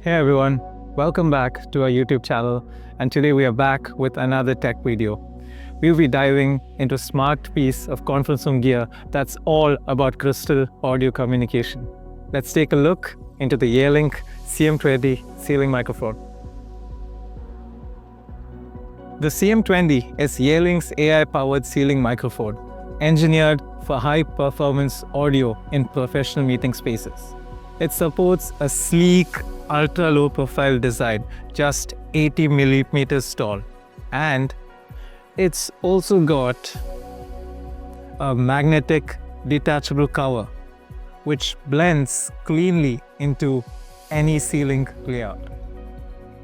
Hey everyone, welcome back to our YouTube channel, and today we are back with another tech video. We'll be diving into a smart piece of conference room gear that's all about crystal audio communication. Let's take a look into the Yealink CM20 Ceiling Microphone. The CM20 is Yealink's AI-powered ceiling microphone, engineered for high-performance audio in professional meeting spaces. It supports a sleek, ultra-low profile design, just 80 millimeters tall, and it's also got a magnetic detachable cover which blends cleanly into any ceiling layout.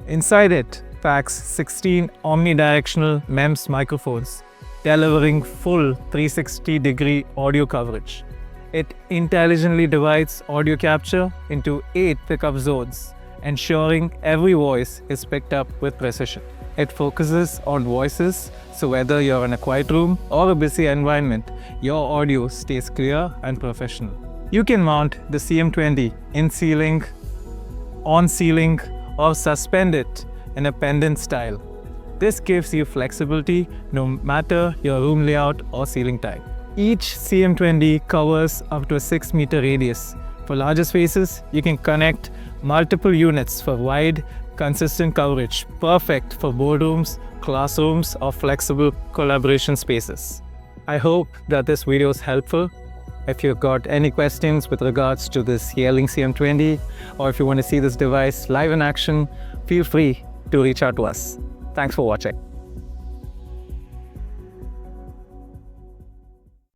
Inside it packs 16 omnidirectional MEMS microphones delivering full 360-degree audio coverage. It intelligently divides audio capture into 8 pickup zones, ensuring every voice is picked up with precision. It focuses on voices, so whether you're in a quiet room or a busy environment, your audio stays clear and professional. You can mount the CM20 in ceiling, on ceiling, or suspend it in a pendant style. This gives you flexibility no matter your room layout or ceiling type. Each CM20 covers up to a 6-meter radius. For larger spaces, you can connect multiple units for wide, consistent coverage, perfect for boardrooms, classrooms, or flexible collaboration spaces. I hope that this video is helpful. If you've got any questions with regards to this Yealink CM20, or if you want to see this device live in action, feel free to reach out to us. Thanks for watching.